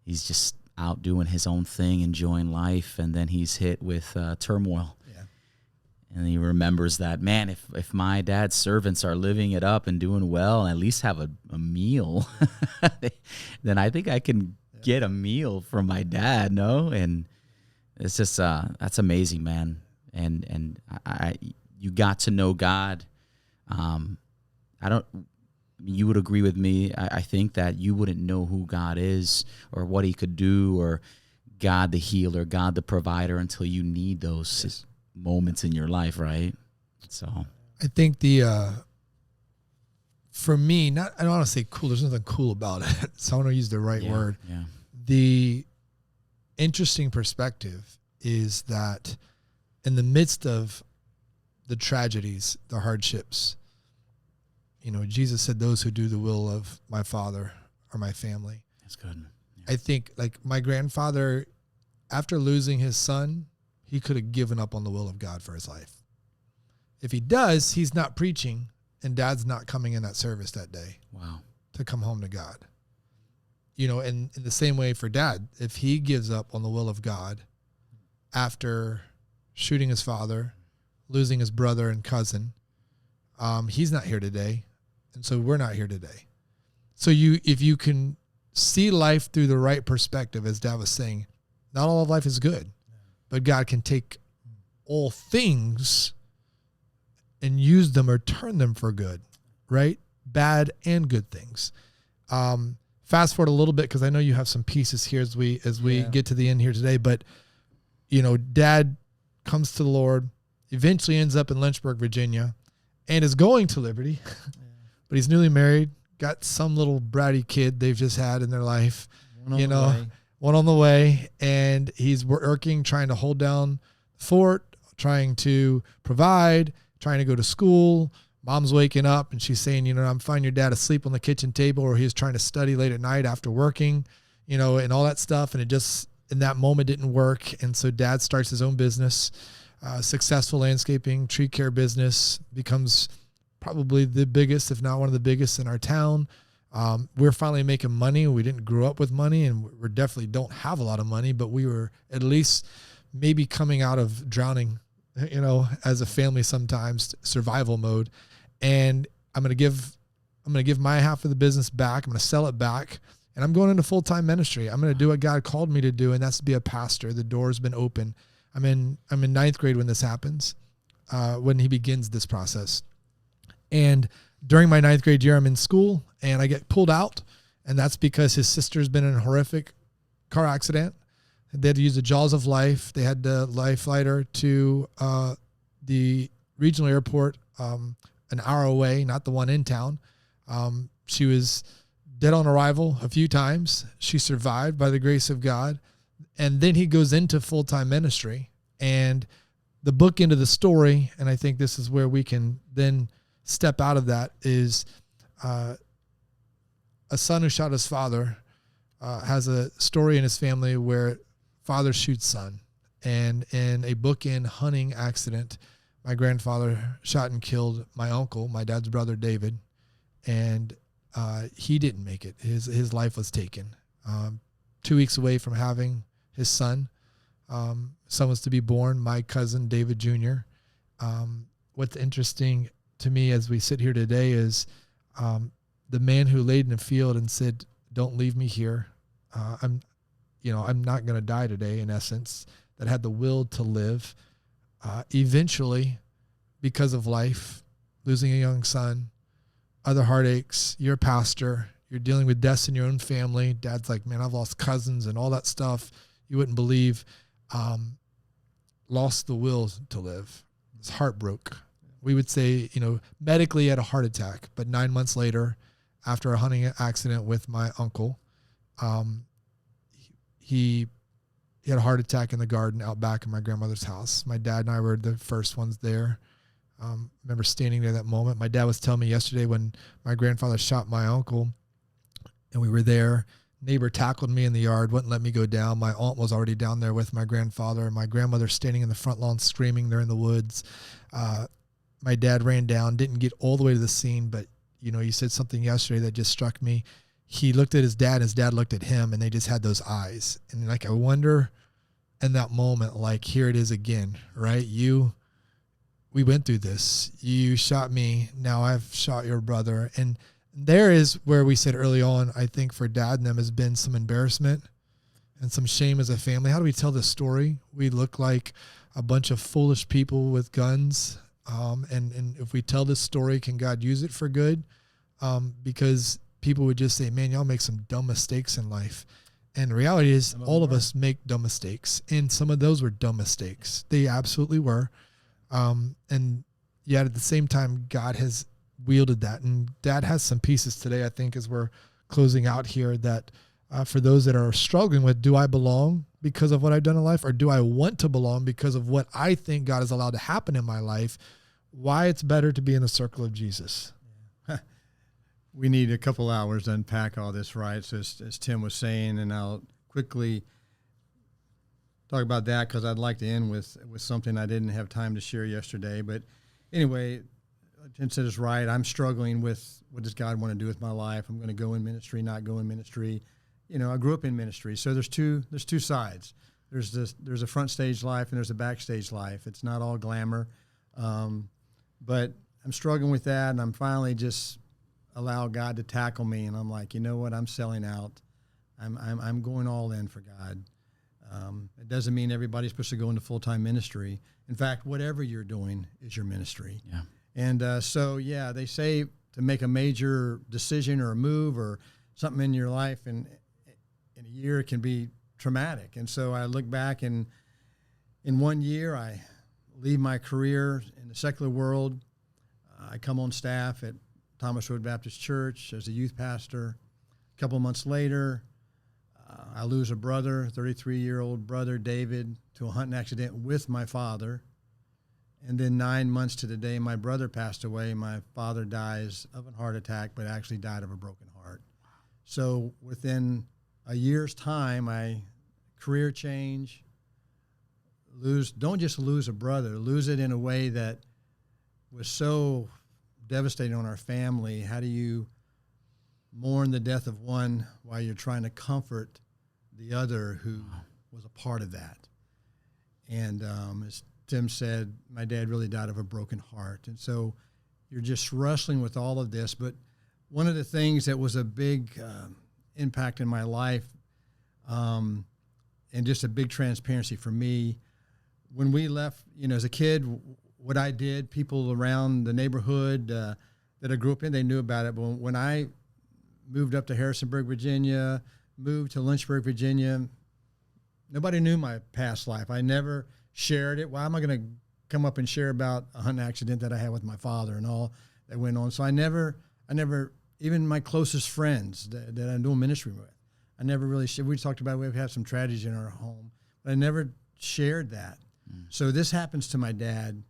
S1: he's just out doing his own thing, enjoying life, and then he's hit with turmoil. And he remembers that, man, if my dad's servants are living it up and doing well and at least have a meal, then I think I can get a meal from my dad, no? And it's just, that's amazing, man. And you got to know God. You would agree with me. I think that you wouldn't know who God is or what he could do or God the healer, God the provider until you need those moments in your life, right? So
S2: I think for me, I don't want to say cool. There's nothing cool about it. So I want to use the right word.
S1: Yeah.
S2: The interesting perspective is that in the midst of the tragedies, the hardships, Jesus said, those who do the will of my Father are my family.
S1: That's good. Yeah.
S2: I think like my grandfather, after losing his son, he could have given up on the will of God for his life. If he does, he's not preaching and dad's not coming in that service that day.
S1: Wow.
S2: To come home to God. And in the same way for dad, if he gives up on the will of God after shooting his father, losing his brother and cousin, he's not here today. And so we're not here today. So if you can see life through the right perspective, as dad was saying, not all of life is good. But God can take all things and use them or turn them for good, right? Bad and good things. Fast forward a little bit because I know you have some pieces here as we get to the end here today. But dad comes to the Lord, eventually ends up in Lynchburg, Virginia, and is going to Liberty, but he's newly married, got some little bratty kid they've just had in their life, one on the way, and he's working, trying to hold down the fort, trying to provide, trying to go to school. Mom's waking up and she's saying, I'm finding your dad asleep on the kitchen table, or he was trying to study late at night after working, and all that stuff. And it just, in that moment, didn't work. And so dad starts his own business, successful landscaping, tree care business, becomes probably the biggest, if not one of the biggest in our town. We're finally making money. We didn't grow up with money, and we definitely don't have a lot of money, but we were at least maybe coming out of drowning, as a family, sometimes survival mode. And I'm going to give my half of the business back. I'm going to sell it back, and I'm going into full-time ministry. I'm going to do what God called me to do, and that's to be a pastor. The door's been open. I'm in ninth grade when this happens, when he begins this process. And during my ninth grade year, I'm in school and I get pulled out. And that's because his sister's been in a horrific car accident. They had to use the jaws of life. They had to life flight her to the regional airport an hour away, not the one in town. She was dead on arrival a few times. She survived by the grace of God. And then he goes into full-time ministry. And the bookend of the story, and I think this is where we can then step out of that, is a son who shot his father has a story in his family where father shoots son. And in a bookend hunting accident, my grandfather shot and killed my uncle, my dad's brother, David. And he didn't make it. His life was taken. 2 weeks away from having his son. Son was to be born, my cousin, David Jr. What's interesting to me as we sit here today is the man who laid in the field and said, "Don't leave me here. I'm not going to die today," in essence, that had the will to live. Eventually, because of life, losing a young son, other heartaches, you're a pastor, you're dealing with deaths in your own family. Dad's like, "Man, I've lost cousins and all that stuff you wouldn't believe." Lost the will to live. His heart broke. We would say, medically he had a heart attack, but 9 months later, after a hunting accident with my uncle, he had a heart attack in the garden out back in my grandmother's house. My dad and I were the first ones there. Remember standing there that moment. My dad was telling me yesterday when my grandfather shot my uncle and we were there, neighbor tackled me in the yard, wouldn't let me go down. My aunt was already down there with my grandfather. My grandmother standing in the front lawn screaming. They're in the woods. My dad ran down, didn't get all the way to the scene, but he said something yesterday that just struck me. He looked at his dad, his dad looked at him, and they just had those eyes. And I wonder in that moment, here it is again, right? We went through this. You shot me. Now I've shot your brother. And there is where we said early on, I think for dad and them has been some embarrassment and some shame as a family. How do we tell this story? We look like a bunch of foolish people with guns. And if we tell this story, can God use it for good? Because people would just say, "Man, y'all make some dumb mistakes in life." And the reality is all of us make dumb mistakes. And some of those were dumb mistakes. They absolutely were. And yet at the same time, God has wielded that. And Dad has some pieces today, I think, as we're closing out here, that for those that are struggling with, do I belong because of what I've done in life, or do I want to belong because of what I think God has allowed to happen in my life? Why it's better to be in the circle of Jesus.
S3: We need a couple hours to unpack all this, right? So as Tim was saying, and I'll quickly talk about that because I'd like to end with something I didn't have time to share yesterday. But anyway, Tim said it's right. I'm struggling with what does God want to do with my life. I'm going to go in ministry, not go in ministry. I grew up in ministry, so there's two sides. There's a front stage life and there's a backstage life. It's not all glamour, but I'm struggling with that, and I'm finally just allow God to tackle me, and I'm like, you know what? I'm selling out. I'm going all in for God. It doesn't mean everybody's supposed to go into full-time ministry. In fact, whatever you're doing is your ministry.
S1: Yeah.
S3: And they say to make a major decision or a move or something in your life in a year, it can be traumatic. And so I look back, and in 1 year, I leave my career in the secular world. I come on staff at Thomas Road Baptist Church as a youth pastor. A couple of months later, I lose a brother, 33-year-old brother, David, to a hunting accident with my father. And then 9 months to the day my brother passed away, my father dies of a heart attack, but actually died of a broken heart. So within a year's time, career change, don't just lose a brother, lose it in a way that was so devastating on our family. How do you mourn the death of one while you're trying to comfort the other who was a part of that? And as Tim said, my dad really died of a broken heart. And so you're just wrestling with all of this. But one of the things that was a big impact in my life, and just a big transparency for me, when we left, as a kid, what I did, people around the neighborhood that I grew up in, they knew about it. But when I moved up to Harrisonburg, Virginia, moved to Lynchburg, Virginia, nobody knew my past life. I never shared it. Why am I going to come up and share about a hunting accident that I had with my father and all that went on? So I never, even my closest friends that I'm doing ministry with, I never really shared. We talked about we've had some tragedies in our home, but I never shared that. So this happens to my dad.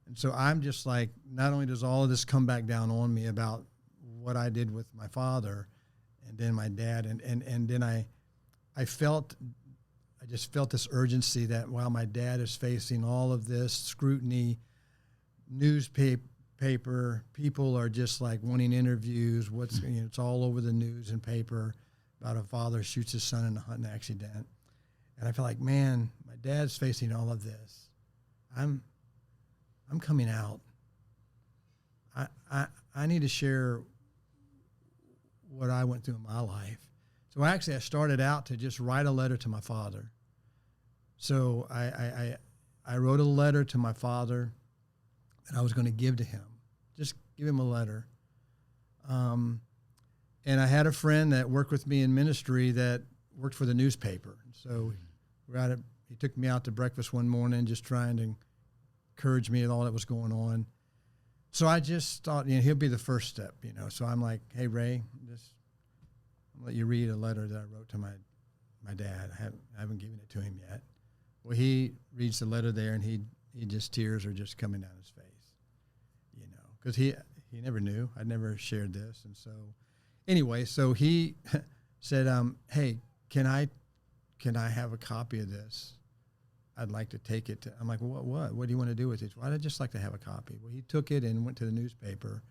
S3: And so I'm just like, not only does all of this come back down on me about what I did with my father and then my dad, and then I just felt this urgency that while my dad is facing all of this scrutiny, newspaper, people are just like wanting interviews. It's all over the news and paper about a father shoots his son in a hunting accident. And I feel like, man, my dad's facing all of this. I'm coming out. I need to share what I went through in my life. So I started out to just write a letter to my father. So I wrote a letter to my father that I was going to give to him. Just give him a letter. And I had a friend that worked with me in ministry that worked for the newspaper. So he took me out to breakfast one morning just trying to encourage me with all that was going on. So I just thought, he'll be the first step, So I'm like, hey, Ray, I'll let you read a letter that I wrote to my dad. I haven't given it to him yet. Well, he reads the letter there, and he just, tears are just coming down his face, because he never knew. I'd never shared this. And so anyway, so he said, hey, can I have a copy of this? I'd like to take it to, I'm like, what do you want to do with it? Well, I'd just like to have a copy. Well, he took it and went to the newspaper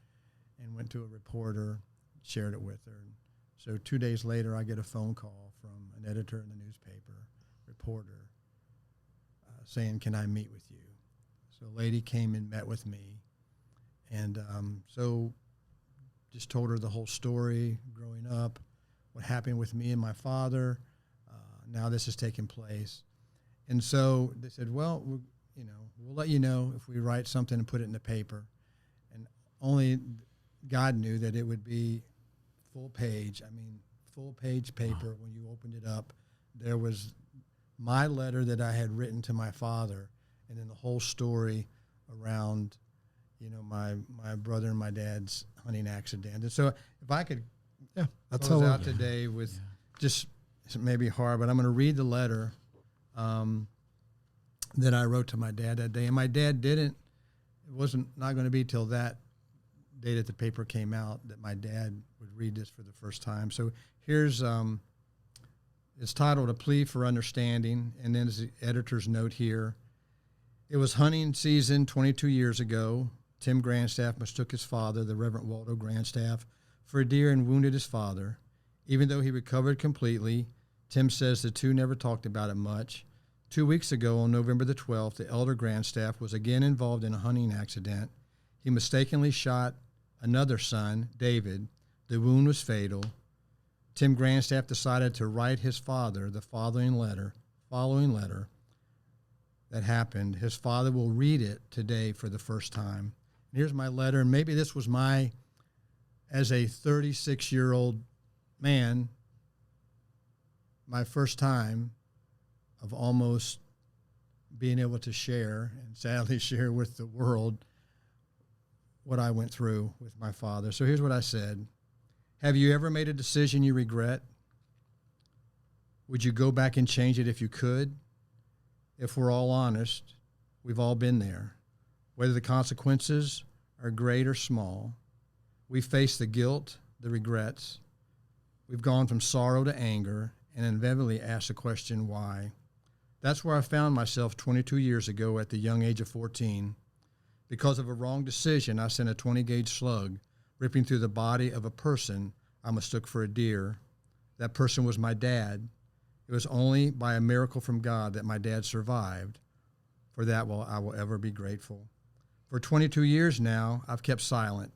S3: and went to a reporter, shared it with her. And so 2 days later, I get a phone call from an editor in the newspaper, reporter, saying, can I meet with you? So a lady came and met with me. And so just told her the whole story growing up, what happened with me and my father. Now this has taken place. And so they said, well, we'll let you know if we write something and put it in the paper. And only God knew that it would be full page paper. When you opened it up, there was my letter that I had written to my father, and then the whole story around, my brother and my dad's hunting accident. And so if I could close out today with just, it may be hard, but I'm going to read the letter that I wrote to my dad that day. And my dad it wasn't not going to be till that day that the paper came out that my dad would read this for the first time. So here's, it's titled A Plea for Understanding, and then there's the editor's note here. It was hunting season 22 years ago. Tim Grandstaff mistook his father, the Reverend Waldo Grandstaff, for a deer and wounded his father. Even though he recovered completely, Tim says the two never talked about it much. 2 weeks ago, on November the 12th, the elder Grandstaff was again involved in a hunting accident. He mistakenly shot another son, David. The wound was fatal. Tim Grandstaff decided to write his father the following letter that happened. His father will read it today for the first time. And here's my letter, and maybe this was as a 36-year-old man, my first time of almost being able to share, and sadly share with the world, what I went through with my father. So here's what I said. Have you ever made a decision you regret? Would you go back and change it if you could? If we're all honest, we've all been there. Whether the consequences are great or small, we face the guilt, the regrets. We've gone from sorrow to anger and inevitably ask the question, why? That's where I found myself 22 years ago at the young age of 14. Because of a wrong decision, I sent a 20-gauge slug ripping through the body of a person I mistook for a deer. That person was my dad. It was only by a miracle from God that my dad survived. For that, I will ever be grateful. For 22 years now, I've kept silent.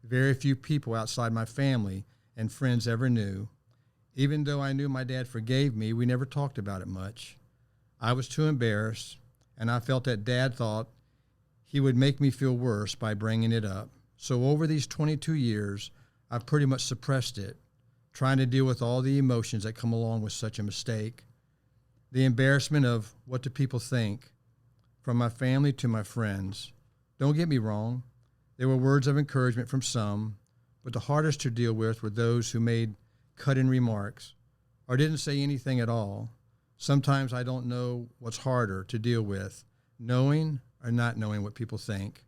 S3: Very few people outside my family and friends ever knew. Even though I knew my dad forgave me, we never talked about it much. I was too embarrassed, and I felt that Dad thought he would make me feel worse by bringing it up. So over these 22 years, I've pretty much suppressed it, trying to deal with all the emotions that come along with such a mistake. The embarrassment of what do people think, from my family to my friends. Don't get me wrong, there were words of encouragement from some, but the hardest to deal with were those who made cut-in remarks or didn't say anything at all. Sometimes I don't know what's harder to deal with, knowing or not knowing what people think.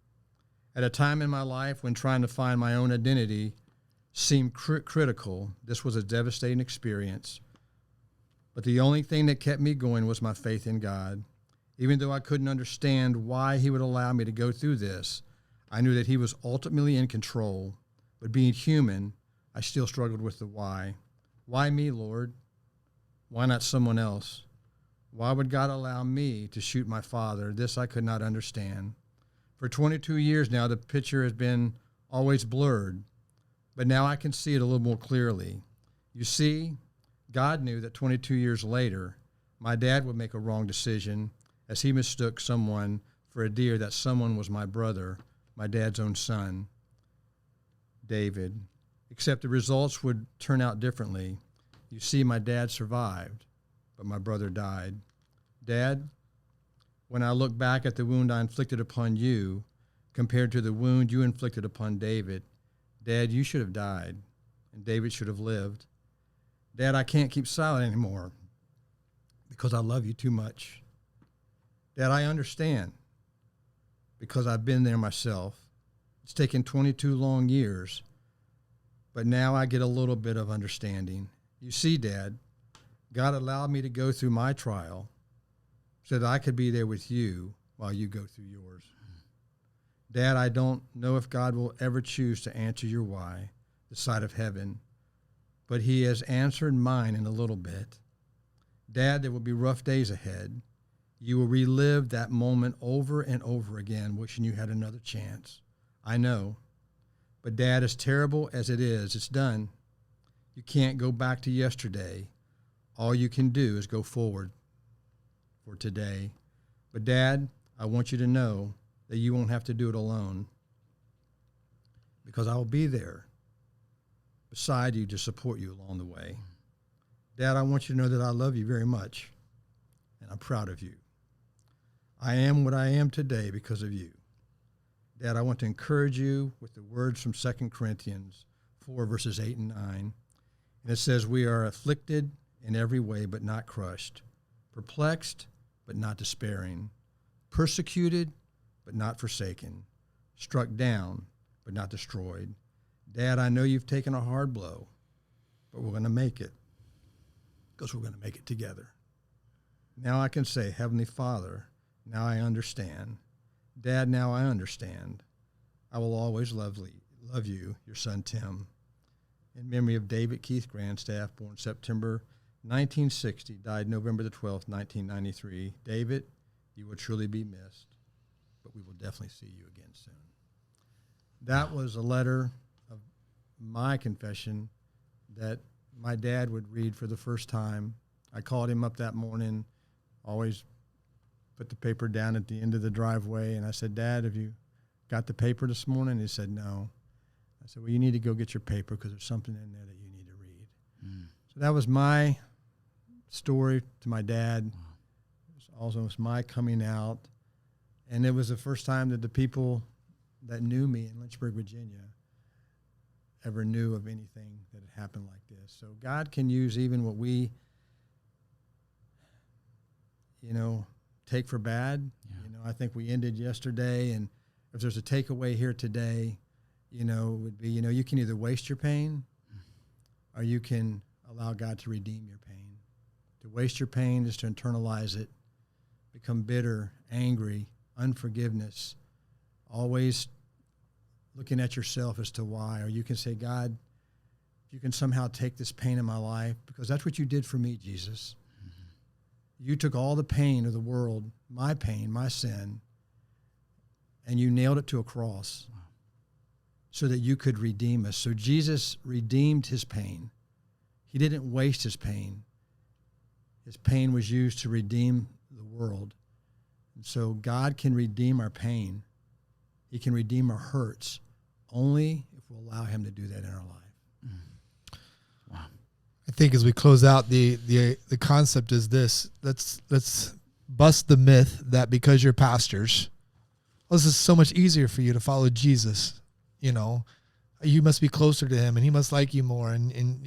S3: At a time in my life when trying to find my own identity seemed critical, this was a devastating experience. But the only thing that kept me going was my faith in God. Even though I couldn't understand why he would allow me to go through this, I knew that he was ultimately in control. But being human, I still struggled with the why. Why me, Lord? Why not someone else? Why would God allow me to shoot my father? This I could not understand. For 22 years now, the picture has been always blurred, but now I can see it a little more clearly. You see, God knew that 22 years later, my dad would make a wrong decision as he mistook someone for a deer. That someone was my brother, my dad's own son, David. Except the results would turn out differently. You see, my dad survived, but my brother died. Dad, when I look back at the wound I inflicted upon you compared to the wound you inflicted upon David, Dad, you should have died, and David should have lived. Dad, I can't keep silent anymore because I love you too much. Dad, I understand because I've been there myself. It's taken 22 long years, but now I get a little bit of understanding. You see, Dad, God allowed me to go through my trial so that I could be there with you while you go through yours. Dad, I don't know if God will ever choose to answer your why, the side of heaven, but he has answered mine in a little bit. Dad, there will be rough days ahead. You will relive that moment over and over again, wishing you had another chance. I know. But Dad, as terrible as it is, it's done. You can't go back to yesterday. All you can do is go forward for today. But Dad, I want you to know that you won't have to do it alone, because I will be there beside you to support you along the way. Dad, I want you to know that I love you very much, and I'm proud of you. I am what I am today because of you. Dad, I want to encourage you with the words from 2 Corinthians 4, verses 8 and 9. And it says, we are afflicted in every way, but not crushed, perplexed, but not despairing, persecuted, but not forsaken, struck down, but not destroyed. Dad, I know you've taken a hard blow, but we're going to make it, because we're going to make it together. Now I can say, Heavenly Father, now I understand. Dad, now I understand. I will always love you, your son Tim. In memory of David Keith Grandstaff, born September 1960, died November the 12th, 1993. David, you will truly be missed, but we will definitely see you again soon. That was a letter of my confession that my dad would read for the first time. I called him up that morning, always put the paper down at the end of the driveway, and I said, Dad, have you got the paper this morning? He said, no. I said, well, you need to go get your paper because there's something in there that you need to read. So that was my story to my dad. It was also my coming out. And it was the first time that the people that knew me in Lynchburg, Virginia, ever knew of anything that had happened like this. So God can use even what we, take for bad. Yeah. I think we ended yesterday, and if there's a takeaway here today, would be, you can either waste your pain or you can allow God to redeem your pain. To waste your pain is to internalize it, become bitter, angry, unforgiveness, always looking at yourself as to why. Or you can say, God, if you can somehow take this pain in my life, because that's what you did for me, Jesus. You took all the pain of the world, my pain, my sin, and you nailed it to a cross so that you could redeem us. So Jesus redeemed his pain. He didn't waste his pain. His pain was used to redeem the world. And so God can redeem our pain. He can redeem our hurts only if we'll allow him to do that in our life.
S2: Wow. I think as we close out, the concept is this. Let's bust the myth that because you're pastors, this is so much easier for you to follow Jesus. You must be closer to him and he must like you more. And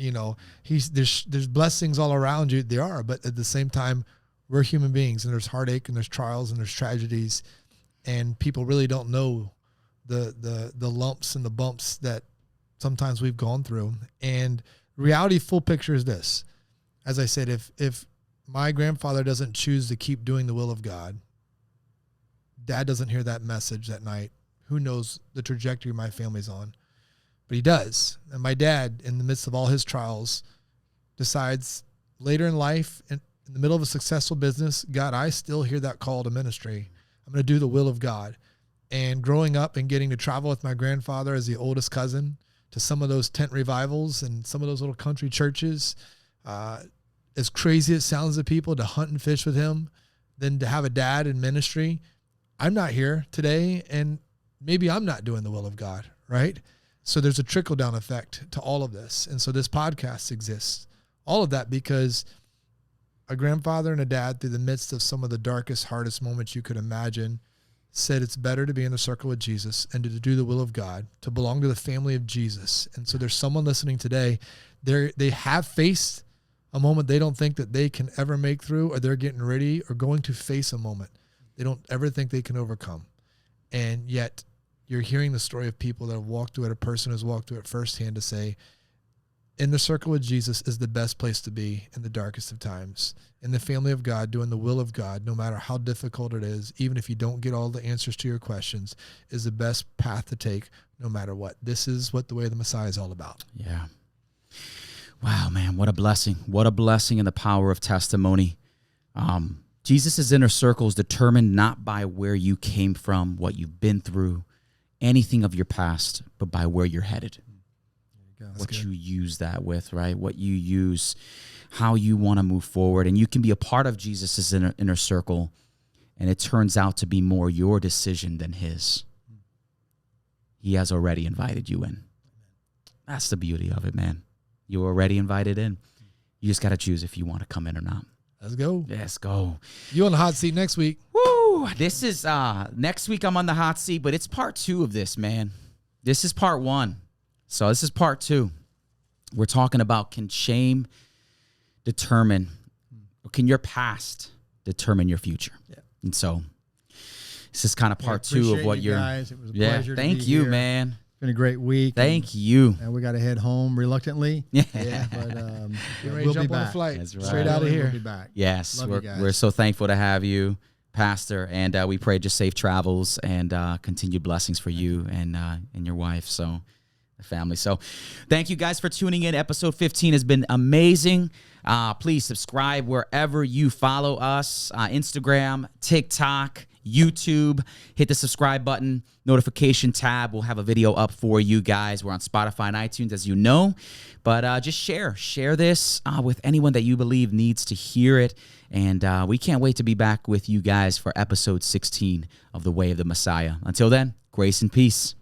S2: there's blessings all around you. There are, but at the same time, we're human beings and there's heartache and there's trials and there's tragedies, and people really don't know the lumps and the bumps that sometimes we've gone through. And reality full picture is this. As I said, if my grandfather doesn't choose to keep doing the will of God, Dad doesn't hear that message that night, who knows the trajectory my family's on, but he does. And my dad, in the midst of all his trials, decides later in life, in the middle of a successful business, God, I still hear that call to ministry. I'm going to do the will of God. And growing up and getting to travel with my grandfather as the oldest cousin to some of those tent revivals and some of those little country churches, as crazy as it sounds to people, to hunt and fish with him, then to have a dad in ministry. I'm not here today, and maybe I'm not doing the will of God, right? So there's a trickle-down effect to all of this. And so this podcast exists. All of that because a grandfather and a dad, through the midst of some of the darkest, hardest moments you could imagine, said it's better to be in a circle with Jesus and to do the will of God, to belong to the family of Jesus. And so there's someone listening today, they have faced a moment they don't think that they can ever make through, or they're getting ready or going to face a moment they don't ever think they can overcome. And yet you're hearing the story of people that have walked through it, a person who's walked through it firsthand, to say, in the circle with Jesus is the best place to be in the darkest of times. In the family of God, doing the will of God, no matter how difficult it is, even if you don't get all the answers to your questions, is the best path to take no matter what. This is what the way of the Messiah is all about.
S1: Yeah. Wow, man, what a blessing. What a blessing in the power of testimony. Jesus' inner circle is determined not by where you came from, what you've been through, anything of your past, but by where you're headed. What you use that with, right? What you use, how you want to move forward. And you can be a part of Jesus' inner circle, and it turns out to be more your decision than his. He has already invited you in. That's the beauty of it, man. You're already invited in. You just got to choose if you want to come in or not.
S2: Let's go.
S1: Let's go.
S2: You on the hot seat next week.
S1: Woo! This is, next week I'm on the hot seat, but it's part 2 of this, man. This is part 1. So this is part 2. We're talking about, can shame determine, or can your past determine your future? Yeah. And so this is kind of part 2 of what you're.
S3: Guys. It was a pleasure.
S1: Thank you, man.
S3: It's been a great week.
S1: Thank you.
S3: And we got to head home reluctantly.
S1: Yeah.
S3: But
S2: we'll be back. On a flight.
S1: That's right.
S2: Straight out of here.
S3: We'll be back.
S1: Yes, we're so thankful to have you, Pastor, and we pray just safe travels and continued blessings for you and your wife. So. Family. So thank you guys for tuning in. Episode 15 has been amazing. Please subscribe wherever you follow us, Instagram, TikTok, YouTube. Hit the subscribe button, notification tab. We'll have a video up for you guys. We're on Spotify and iTunes, as you know. But just share this with anyone that you believe needs to hear it. And we can't wait to be back with you guys for episode 16 of The Way of the Messiah. Until then, grace and peace.